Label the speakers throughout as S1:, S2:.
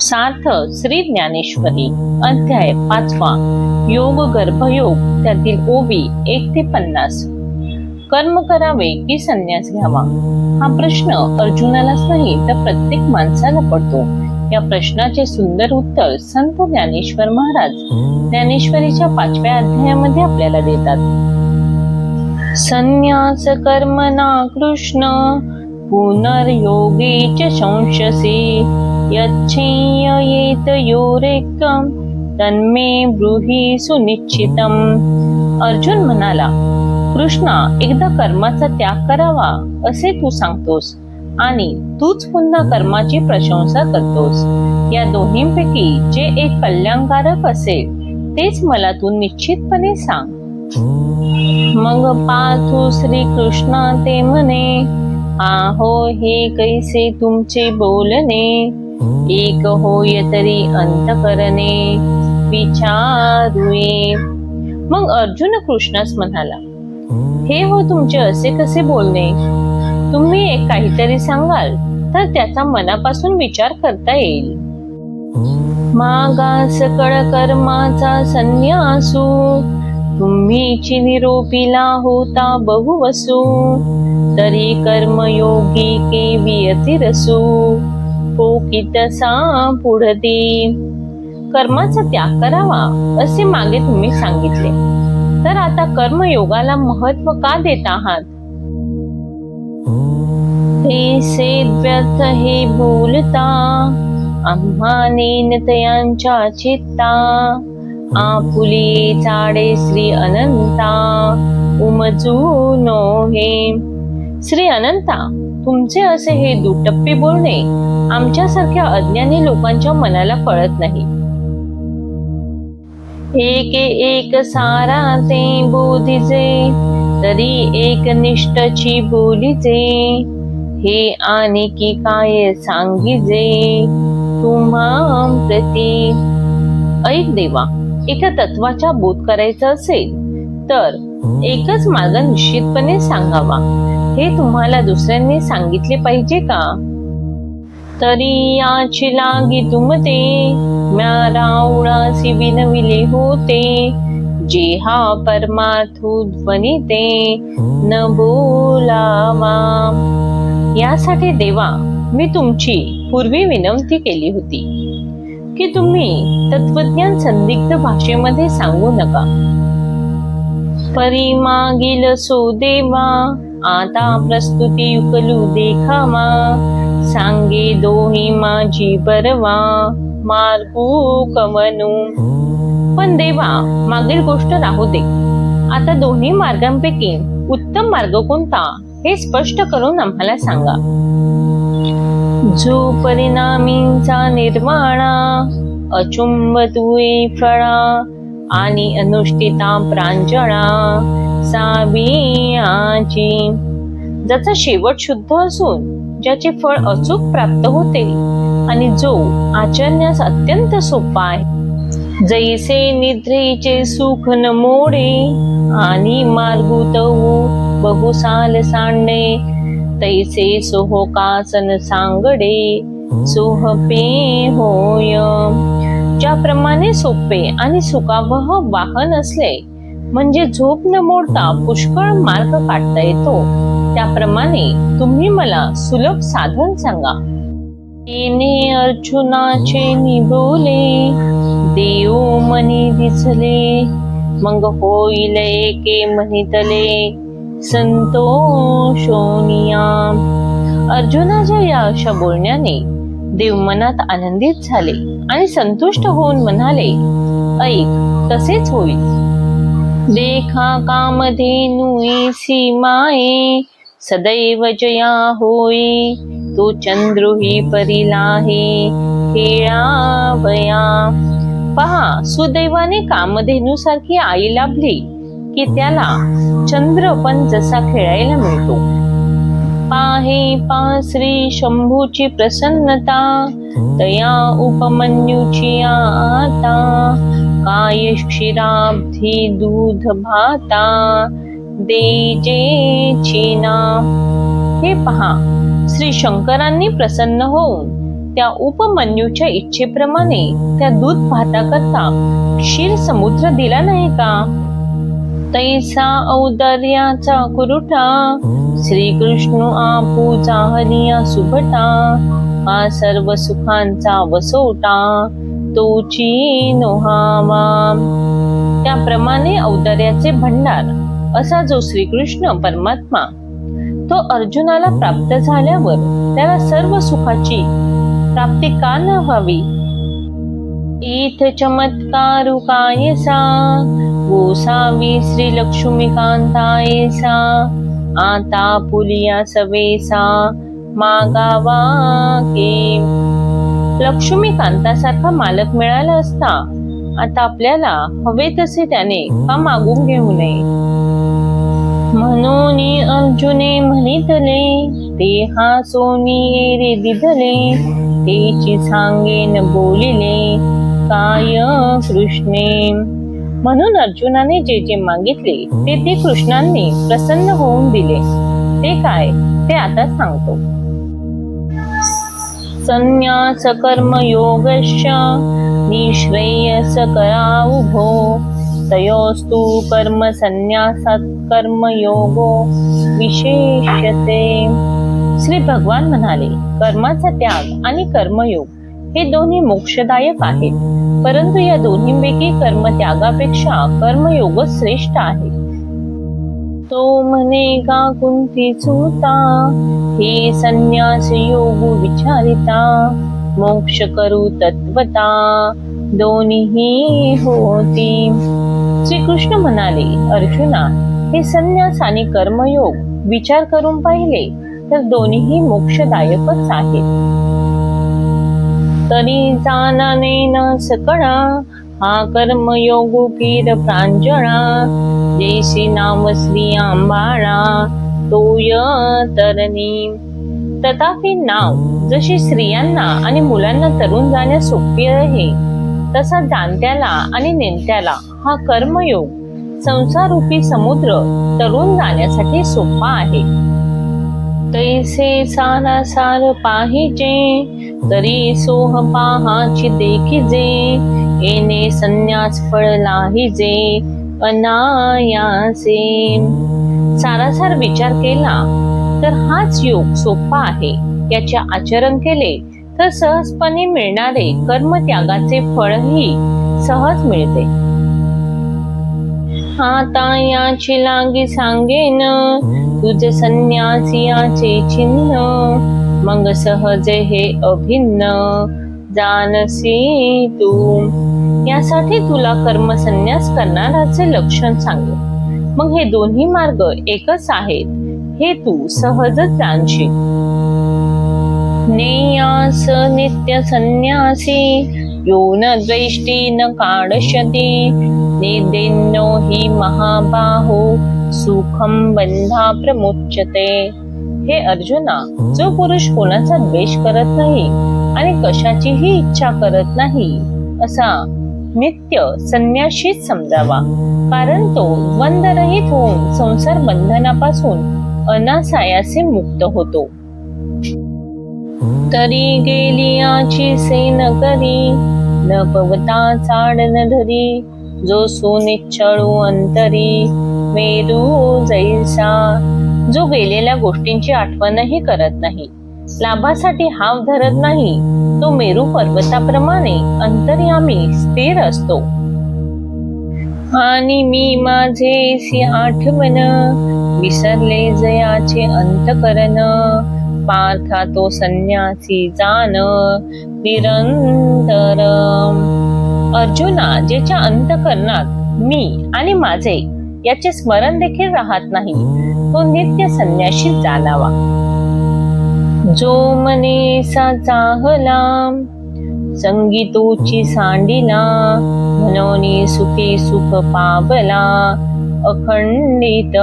S1: सार्थ श्री ज्ञानेश्वरी अध्याय 5वा योग गर्भयोग त्यातील ओवी 1 ते 50. कर्म करावे की संन्यास घ्यावा हा प्रश्न अर्जुनालाच नाही तर प्रत्येक माणसाला पडतो. या प्रश्नाचे सुंदर उत्तर संत ज्ञानेश्वर महाराज ज्ञानेश्वरीच्या 5व्या अध्यायामध्ये आपल्याला देतात. संन्यास कर्मणा कृष्ण पुनर्योगी च संशसी यच्छेयेत योरेकम तन्मे ब्रूहि सुनिश्चितम. अर्जुन म्हणाला, कृष्णा, एकदा कर्माचा त्याग करावा असे तू सांगतोस आणि तूच पुन्हा कर्माची प्रशंसा करतोस. या दोन्हींपैकी जे एक कल्याणकारक असेल तेच मला तू निश्चितपणे सांग. मग पार्थो श्री कृष्णा ते म्हणे, आहो हे कैसे तुमचे बोलणे, एक होय तरी अंतकरणे विचारुये. मग अर्जुन कृष्णास म्हणाला, हे हो तुमचे असे कसे बोलणे. तुम्ही एक काहीतरी सांगाल तर त्याचा मनापासून विचार करता येईल. मागा सकळ कर्माचा संन्यासू तुम्हीची निरोपीला होता बहुवसू, तरी कर्मयोगी केवी अतिरसू पोकितसा पुढती. कर्माचा त्याग करावा असे मागे तुम्ही सांगितले, तर आता कर्मयोगाला महत्व का देत आहात. हे व्यर्थ हे बोलता आम्हा नेनतयांच्या चित्ता, आपुली चाडे श्री अनंता उमजू नो हे. श्री अनंता, तुमचे असे हे दुटप्पी बोलणे आमच्यासारख्या अज्ञानी लोकांच्या मनाला कळत नाही. एक एक सारा ते बोधिजे तरी एक निष्ठची बोलिजे, हे आणि की काय सांगिजे तुम्हा प्रती. ऐक देवा, एका तत्वाचा बोध करायचा असेल तर एकच मार्ग निश्चितपणे सांगावा. हे तुम्हाला दुसऱ्यांनी सांगितले पाहिजे का. तरी याची लागी तुमते म्या रावणासी विनविले होते, जे हा परमार्थू ध्वनिते न बोलावा. यासाठी देवा मी तुमची पूर्वी विनंती केली होती की तुम्ही तत्वज्ञान संदिग्ध भाषेमध्ये सांगू नका. परी मागील सो देवा आता प्रस्तुती उकलू देखावा, सांगे दोही माझी बरवा मार्गू कवनू. पण देवा, मागील गोष्ट राहू दे. आता दोन्ही मार्गांपैकी उत्तम मार्ग कोणता हे स्पष्ट करून आम्हाला सांगा. जो परिणामींचा निर्वाणा अचुंब तुये फळा आणि अनुष्ठिता प्रांजळा साबियाची. ज्याचा शेवट शुद्ध असून ज्याचे फळ अचूक प्राप्त होते आणि जो आचरण्यास अत्यंत सोपा आहे. जैसे निद्रेचे सुख न मोडे आणि मार्गुतवू बहुसाल सांडे, तैसे सोहोकासन सांगडे सोहपे होय. ज्याप्रमाणे सोपे आणि सुखावह वाहन असले म्हणजे झोप न मोडता पुष्कळ मार्ग काढता येतो, त्याप्रमाणे तुम्ही मला सुलभ साधन सांगा. येणे अर्जुनाचे निबोले देव मनी दिसले, मग होईल एके म्हणितले संतोषोनिया. अर्जुनाच्या या अशा बोलण्याने देव मनात आनंदित झाले आणि संतुष्ट होऊन म्हणाले, ऐक, तसेच होईल. देखा कामधेनुई सीमाये सदैव जया होई, तो चंद्रुही परिलाहे खेळावया. पहा, सुदैवाने कामधेनूसारखी आई लाभली की त्याला चंद्र पण जसा खेळायला मिळतो. पाहे पा श्री शंभूची प्रसन्नता तया उपमन्यूची आता, काय क्षीराब्धी दूध भाता देजे चिना. हे पहा, श्री शंकरांनी प्रसन्न होऊन त्या उपमन्यूच्या इच्छेप्रमाणे त्या दूध भाताकरता क्षीर समुद्र दिला नाही का? तैसा औदार्याचा कुरुटा श्रीकृष्ण आपू चाहनिया सुभटा, हा सर्व सुखांचा वसोटा तोची नोहावा. त्याप्रमाणे औदार्याचे भंडार असा जो श्रीकृष्ण परमात्मा तो अर्जुनाला प्राप्त झाल्यावर त्याला सर्व सुखाची प्राप्ती का न व्हावी? इथ चमत्कारू कायसा गोसावी श्री लक्ष्मीकांतायसा, आता पुलिया सवेसा मागावा के. लक्ष्मीकांतासारखा मालक मिळाला असता आता आपल्याला हवे तसे त्याने का मागून घेऊ नये? म्हणून अर्जुने म्हणितले ते हा सोनी रे दिधले, तेची सांगेन बोलिले काय कृष्णे. म्हणून अर्जुनाने जे जे मागितले ते कृष्णांनी प्रसन्न होऊन दिले. ते काय ते आता सांगतो. संन्यास कर्म योगश्च निःश्रेयस करा उभो, तयोस्तु कर्म संन्यासात कर्मयोगो विशेष्यते. श्री भगवान म्हणाले, कर्माचा त्याग आणि कर्मयोग हे दोन्ही मोक्षदायक आहेत, परंतु या दोन्हीपैकी कर्मत्यागापेक्षा कर्मयोग श्रेष्ठ आहे. तो म्हणे का कुंती सुता, हे संन्यास योग विचारिता, मोक्ष करू तत्वता दोन्ही होती. श्रीकृष्ण म्हणाले, अर्जुना, हे संन्यास आणि कर्मयोग विचार करून पाहिले तर दोन्हीही मोक्षदायकच आहेत. तरी जाणाने न सकळा, हा कर्मयोग पीर प्रांजळा, जैसी नाम श्री आंबाळा तोय तरणी. तथापि नाव जशी स्त्रियांना आणि मुलांना तरुण जाण्यास सोपी आहे, तसा जाणत्याला आणि नेणत्याला हा कर्मयोग संसाररूपी समुद्र तरुण जाण्यासाठी सोपा आहे. तैसे सारासार पाहिजे, तरी सोह पाहाची देखिजे, येणे संन्यास फळ लाहिजे अनायासे. सारासार विचार केला तर हाच योग सोपा आहे. याचे आचरण केले तर सहजपणे मिळणारे कर्मत्यागाचे फळही सहज मिळते. आता याची लागी सांगेन, तुझ संन्यासियाचे चिन्ह, मग सहज हे अभिन्न जानसी तू. यासाठी तुला कर्म संन्यास करणाराचे लक्षण सांगे, मग हे दोन्ही मार्ग एकच आहेत हे तू सहजच जाणशील. नेयास नित्य संन्यासी, यो न द्वेष्टी न काढशती, निदेन्नो हि महाबाहो सुखम बंधा प्रमुच्यते. हे अर्जुना, जो पुरुष कोणाचा द्वेष करत नाही आणि कशाचीही इच्छा करत नाही असा नित्य संन्याशीच समजावा, कारण तो द्वंद्वरहित होऊन संसार बंधनापासून अनासायासे मुक्त होतो. तरी गेली याची सेन करी, न पवता चाड न धरी, जो सुनिच्छळू अंतरी मेरू जैसा. जो गेलेल्या गोष्टींची आठवणही करत नाही, लाभासाठी हाव धरत नाही, तो मेरू पर्वताप्रमाणे अंतर्यामी स्थिर असतो. आणि मी माझे आठवण, विसरले जयाचे अंतकरण, पार्था तो संन्यासी जाण निरंतर. अर्जुना, ज्याच्या अंतकरणात मी आणि माझे याचे स्मरण देखील राहत नाही, तो नित्य संन्याशी जाणावा. जो मने सा चाहला, संगीतोची सांडिला, मनोनी सुखी सुख पावला अखंडित.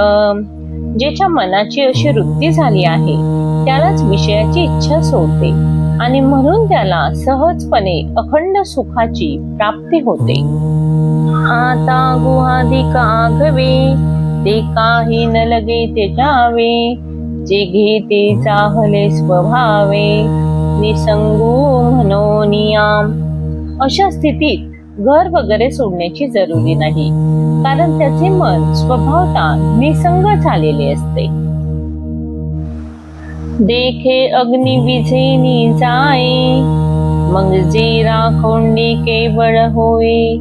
S1: ज्याच्या मनाची अशी वृत्ती झाली आहे त्यालाच विषयाची इच्छा सोडते आणि म्हणून त्याला सहजपणे अखंड सुखाची प्राप्ती होते. आता गुहाधिक आघवे, ते काही न लगे ते जावे, जे घेते चाहले स्वभावे, निसंगू म्हणोनिया. अशा स्थितीत घर वगैरे सोडण्याची जरुरी नाही, कारण त्याचे मन स्वभावतः निसंग झालेले असते. देखे अग्नि विझेनी जाये, मग जे राखोंडी केवळ होय.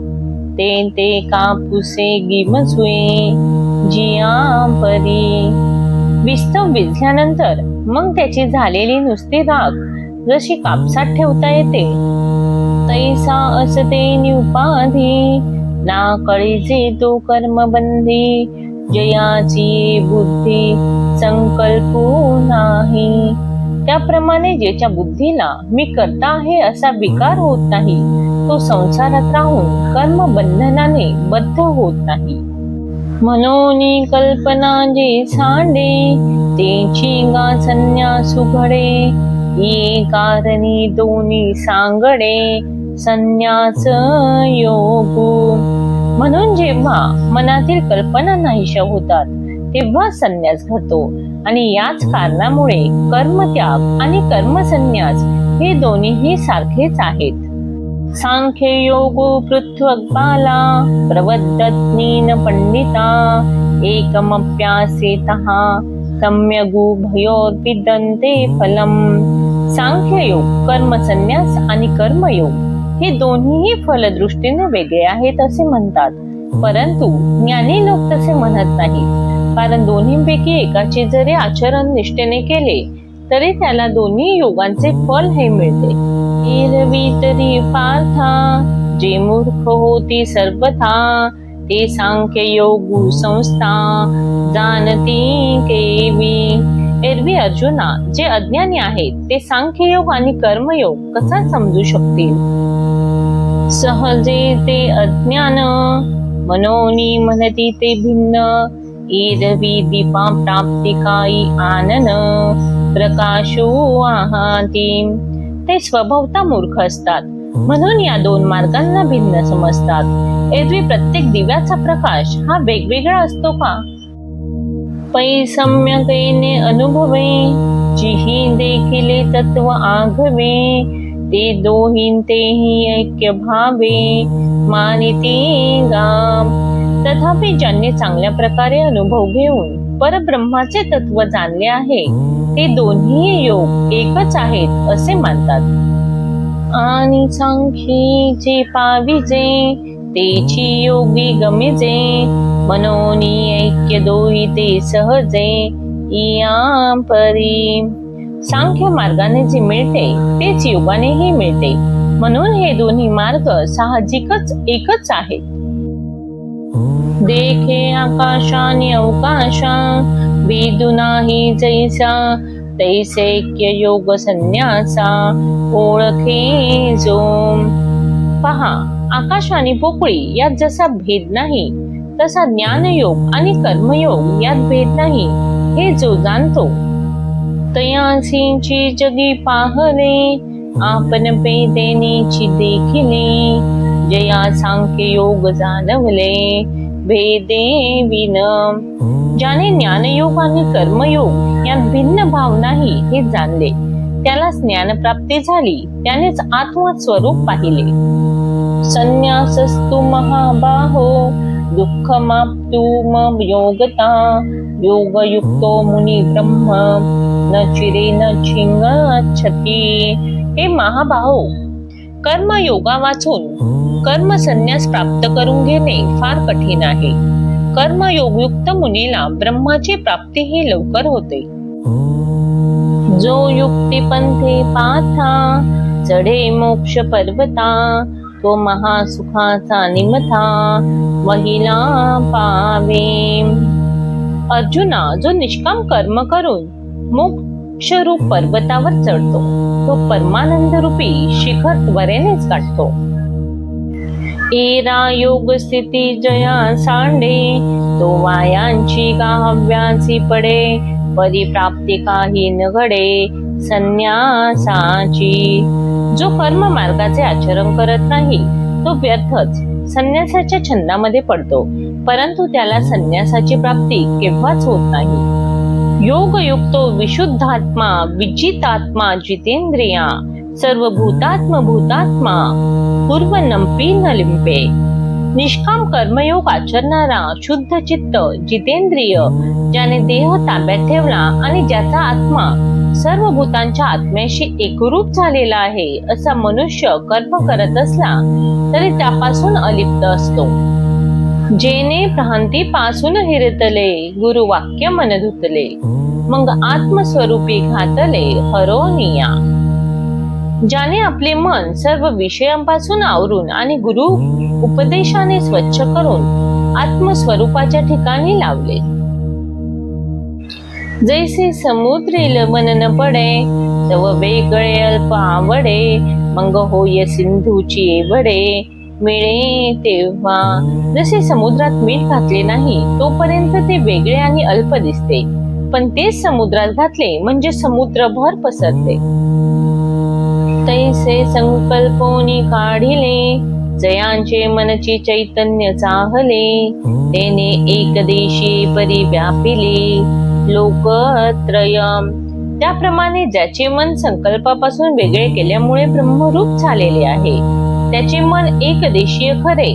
S1: ते कापुसे गिमसुए जिया परी. विस्तव विझल्यानंतर मग त्याची झालेली नुसती राख जशी कापसात ठेवता येते, तैसा असते निउपाधी. ना कळीचे तो कर्मबंधी, जयाची बुद्धी संकल्पू नाही. त्याप्रमाणे ज्याच्या बुद्धीला मी करता आहे असा विकार होत नाही, तो संसारात राहून कर्मबंधनाने बद्ध होत नाही. मनोनी कल्पना जे सांडे, तेची गा संन्यासु घडे. ये कारणी दोन्ही सांगडे, संन्यास योगू. म्हणून जेव्हा मनातील कल्पना नाहीशा होतात, तेव्हा संन्यास घडतो. आणि याच कारणामुळे कर्मत्याग आणि कर्मसन्यास हे दोन्हीही सारखेच आहेत. सांख्य योगो पृथ्वग्बाला, प्रवदत्नीन पंडिता. एकमप्यासेतः सम्यगुभयोर्विदन्ते फलम. सांख्ययोग, कर्मसन्यास आणि कर्मयोग हे दोन्हीही फलदृष्टीने वेगळे आहेत असे म्हणतात, परंतु ज्ञानी लोक तसे म्हणत नाहीत. कारण दोन्हीपैकी एकाचे जरी आचरण निष्ठेने केले तरी त्याला दोन्ही योगांचे फल हे मिळते. एरवी तरी पार्था, जे मूर्ख होती सर्वथा. ते सांख्य योगू संस्था, जाणती केवी. एरवी अर्जुना, जे अज्ञानी आहेत ते सांख्ययोग आणि कर्मयोग कसा समजू शकतील. सहजे ते अज्ञान, मनोनी म्हणती ते भिन्न. एरवी दीपा प्राप्ती काही आनन, प्रकाशो आहाती. ते स्वभावता मूर्ख असतात, म्हणून या दोन मार्गांना भिन्न समजतात. एरवी प्रत्येक दिव्याचा प्रकाश हा वेगवेगळा असतो का? पै सम्यकेने अनुभवे, जिही देखिले तत्व आघवे. ते दोहींतेही ऐक्य भावे, मानिती गाम. तथापि ज्यांनी चांगल्या प्रकारे अनुभव घेऊन परब्रह्माचे तत्व जाणले आहे, ते दोन्ही योग एकच आहेत असे मानतात. आणि सांख्यी जे पाविजे, तेची योगी गमिजे. मनोनी ऐक्य दोही ते सहजे, इया परी. सांख्य मार्गाने जे मिळते तेच योगानेही मिळते, म्हणून हे दोन्ही मार्ग साहजिकच एकच आहेत. देखे आकाशाने अवकाशा, वेदू नाही जैसा. तैसैक्य योग संन्यासा, ओळखे जो. पहा, आकाश आणि पोकळी यात जसा भेद नाही, तसा ज्ञानयोग आणि कर्मयोग यात भेद नाही हे जो जाणतो. तयासींची जगी पाहले, आपण पेदेनीची देखिले. जया सांख्य योग जाणवले, भेदे विन. ज्याने ज्ञानयोग आणि कर्मयोग यात भिन्न भाव नाही हे जाणले, त्याला ज्ञानप्राप्ती झाली, त्यानेच आत्मस्वरूप पाहिले. संन्यासस्तु महाबाहो, दुःखमाप्तुम योगता. योगयुक्तो मुनी ब्रह्म, न चिरे न छिंगच्छति. हे महाबाहो, कर्मयोगा वाचून कर्मसन्यास प्राप्त करून घेणे फार कठीण आहे. कर्मयोगयुक्त मुनीला ब्रह्माची प्राप्ती ही लवकर होते. जो युक्ती पंथे पाथा, चढे मोक्ष पर्वता. तो महासुखाचा निमथा, महिला पावे. अर्जुना, जो निष्काम कर्म करून मोक्षरूप पर्वतावर चढतो, तो परमानंद रूपी शिखर त्वरेनेच गाठतो. एरा योग स्थिती जया सांडे, तो वायांची गाव्यासी पडे. परिप्राप्ती काही न घडे, संन्यासाची. जो कर्म मार्गाचे आचरण करत नाही, तो व्यर्थच संन्यासाच्या छंदामध्ये पडतो, परंतु त्याला संन्यासाची प्राप्ती केव्हाच होत नाही. योगयुक्तो विशुद्धात्मा विजितात्मा जितेंद्रिया सर्वभूतात्म भूतात्मा पूर्वनंपी न लिंपे. निष्काम कर्मयोग आचरणारा शुद्ध चित्त जितेंद्रिय, ज्याने देह ताब्यात ठेवला आणि ज्याचा आत्मा सर्व भूतांच्या आत्म्याशी एकरूप झालेला आहे, असा मनुष्य कर्म करत असला तरी त्यापासून अलिप्त असतो. जेने भ्रांतीपासून हिरतले गुरुवाक्य मन धुतले, मग आत्मस्वरूपी घातले हरोनिया. ज्याने आपले मन सर्व विषयांपासून आवरून आणि गुरु उपदेशाने स्वच्छ करून आत्मस्वरूपाच्या ठिकाणी लावले. जैसे समुद्रेल मन न पडे तव वेगळे अल्प आवडे, मग होय सिंधूची एवढे मिळे तेव्हा. जसे समुद्रात मीठ घातले नाही तोपर्यंत ते वेगळे आणि अल्प दिसते, पण तेच समुद्रात घातले म्हणजे समुद्रभर पसरते. तैसे संकल्पोनी काढिले जयांचे मनची चैतन्य चाहले, तेने एकदेशी परी व्यापिले लोकत्रय. त्याप्रमाणे ज्याचे मन संकल्पापासून वेगळे केल्यामुळे ब्रह्मरूप झालेले आहे, त्याचे मन एकदेशीय खरे,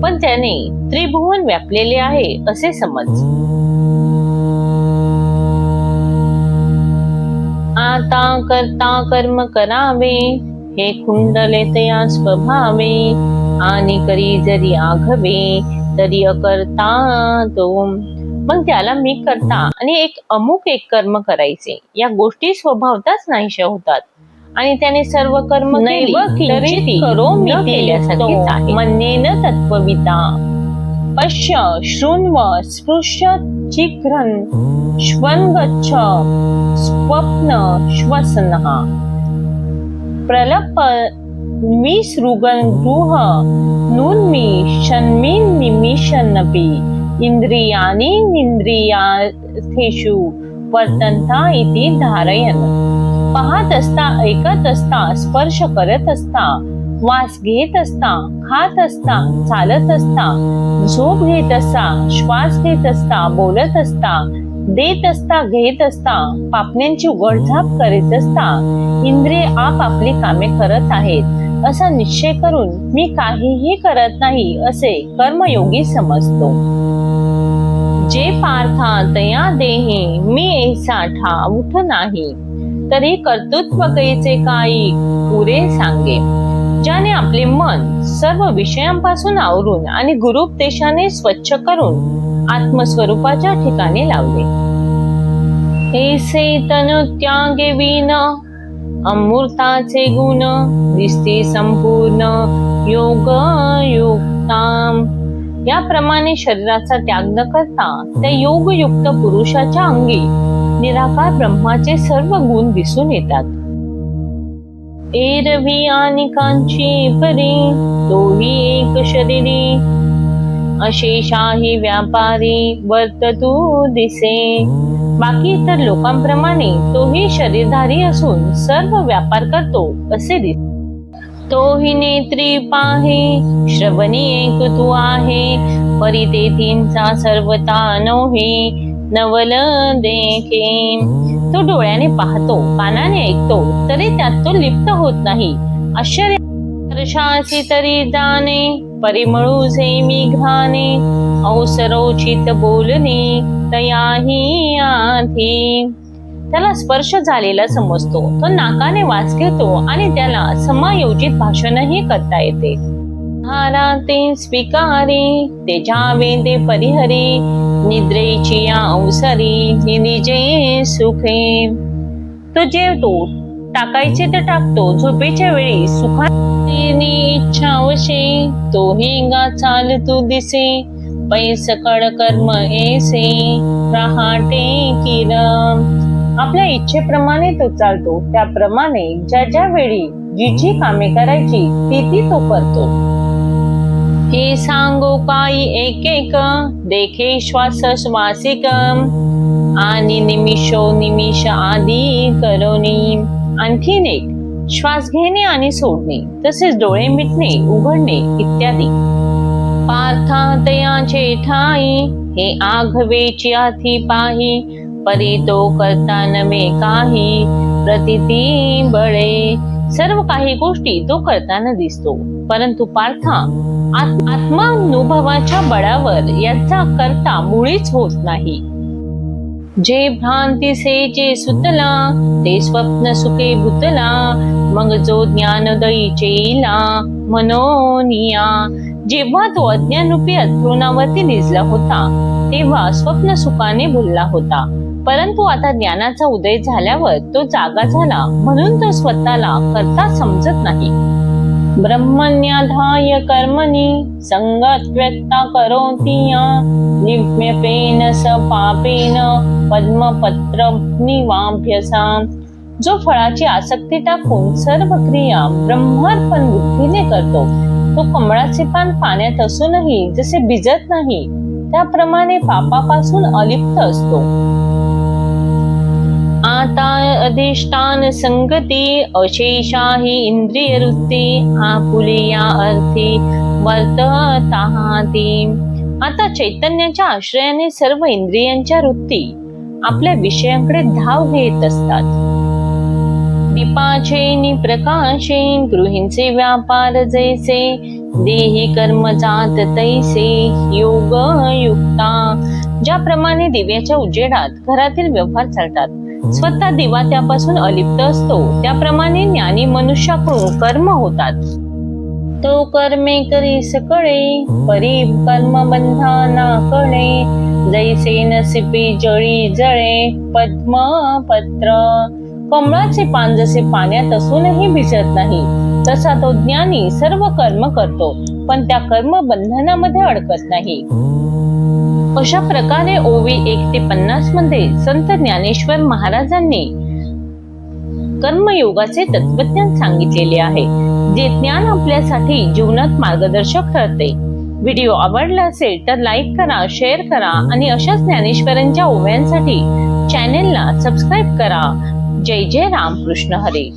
S1: पण त्याने त्रिभुवन व्यापलेले आहे असे समज. आता करता कर्म करावे हे कुंडले तया स्वभावे, आणि करी जरी आघवे तरी अकर्ता तो. मग त्याला मी करता आणि अमुक एक कर्म करायचे या गोष्टी स्वभावताच नाहीशा होतात, आणि त्याने सर्व कर्म केली करो मी केल्यासारखेच आहे. मन्येन तत्वविता पश्य शृण्व स्पृश्य चिघ्रन् श्वन्गच्छ स्वप्न श्वसनः प्रलप विसृगन् गृह नुन्मिषन्मिन् निमिषन्नपि इंद्रियाणि इंद्रियार्थेषु वर्तन्ता इति धारयन्. पाहत असता, ऐकत असता, स्पर्श करत असता, वास घेत असता, खात असता, चालत असता, झोप घेत असता, श्वास घेत असता, बोलत असता, देत असता, घेत असता, पापण्यांची उघडझाप करीत असता, इंद्रिय आपली कामे करत आहेत असा निश्चय करून मी काहीही करत नाही असे कर्मयोगी समजतो. जे पार्था तया देही मी ऐसा ठाऊठ नाही, तरी कर्तृत्व कैचे काही पुरे सांगे. ज्याने आपले मन सर्व विषयांपासून आवरून आणि गुरुपदेशाने स्वच्छ करून आत्मस्वरूपाच्या ठिकाणी लावले. ऐसे तनु त्यागे विन अमृताचे गुण दिसते संपूर्ण योग युक्ताम. याप्रमाणे शरीराचा त्याग न करता त्या योगयुक्त पुरुषाच्या अंगी निराकार ब्रह्माचे सर्व गुण दिसून येतात. एरवी आणि कांची परी तोही एक शरीरी, अशेषाही व्यापारी वर्ततू दिसे. बाकी इतर लोकांप्रमाणे तोही शरीरधारी असून सर्व व्यापार करतो असे दिसे. तोही नेत्री पाहे श्रवणी एक तू आहे, परी तेथींचा सर्वता नोहे नवल देखे. तो डोळ्याने पाहतो, कानाने ऐकतो, तरी त्यात तो लिप्त होत नाही. आश्चर्य वर्षासी तरी जाणे, परिमळूचे मी घाणे, अवसरोचित बोलणे तयाही आधी. त्याला स्पर्श झालेला समजतो, तो नाकाने वास घेतो आणि त्याला समायोजित भाषणही करता येते. हारा ते स्वीकारी तेजावे ते परिहरी, निद्रेची या अवसरी निजे सुखे. तो जेवतो, टाकायचे तर टाकतो, झोपेच्या वेळी सुखाने इच्छावशे, तोही गा चालतू दिसे, पैसकड कर्म ऐसे रहाटे किरम. आपल्या इच्छेप्रमाणे तो चालतो, त्याप्रमाणे ज्या ज्या वेळी जी जी कामे करायची ती तो करतो. हे सांगो काही एक एक देखे श्वास श्वासिक, आणि निमिषो निमिष आदी करोनी. आणखीन एक श्वास घेणे आणि सोडणे, तसेच डोळे मिटणे उघडणे इत्यादी. पार्था तयाचे ठाई हे आघवेची आधी पाही, परी तो करता नव्हे काही, प्रतीती बळे. सर्व काही गोष्टी तो करताना दिसतो, परंतु पार्था आत्मानुभवाच्या बळावर याचा करता मुळीच होत नाही. जे भ्रांतीसे जे सुतला, ते स्वप्न सुखे भूतला. मग जो ज्ञानोदयी चेला मनोनिया. जेव्हा तो अज्ञानरूपी अंथरुणावरती निजला होता, तेव्हा स्वप्न सुखाने भुलला होता, परंतु आता ज्ञानाचा उदय झाल्यावर तो जागा झाला, म्हणून तो स्वतःला करता समजत नाही. ब्रह्मण्याधाय कर्मणी संगत व्यक्ता करोति या. लिप्यपेन स पापेन पद्मपत्र निवाभ्यसाम. जो फळाची आसक्ती टाकून सर्व क्रिया ब्रह्मार्पण बुद्धीने करतो, तो कमळाचे पान पाण्यात असूनही जसे भिजत नाही, त्याप्रमाणे पापापासून अलिप्त असतो. आता अधिष्ठान संगती अशेषा ही इंद्रिय वृत्ती, आपुलिया अर्थी वर्तताहाती. आता चैतन्याच्या आश्रयाने सर्व इंद्रियांच्या वृत्ती आपल्या विषयांकडे धाव घेत असतात. दीपाचे नि प्रकाशे गृहींचे व्यापार जैसे, देही कर्म जात तैसे योग युक्ता. ज्याप्रमाणे दिव्याच्या उजेडात घरातील व्यवहार चालतात, स्वतः दिवा त्यापासून अलिप्त असतो, त्याप्रमाणे ज्ञानी मनुष्याकडून कर्म होतात. तो कर्मे करी सकळे, परी कर्म बंधना कळे. जैसे नसिपे जळी जळे पद्मपत्र. कमळाचे पान जसे पाण्यात असूनही भिजत नाही, तसा तो ज्ञानी सर्व कर्म करतो, पण त्या कर्म बंधनामध्ये अडकत नाही. अशा प्रकारे ओवी 1 ते 50 मध्ये संत ज्ञानेश्वर महाराजांनी कर्मयोगाचे तत्वज्ञान सांगितलेले आहे, जे ज्ञान आपल्यासाठी जीवनात मार्गदर्शक ठरते. व्हिडिओ आवडला असेल तर लाईक करा, शेअर करा आणि अशाच ज्ञानेश्वरांच्या ओव्यांसाठी चॅनेलला सबस्क्राईब करा. जय जय रामकृष्ण हरी.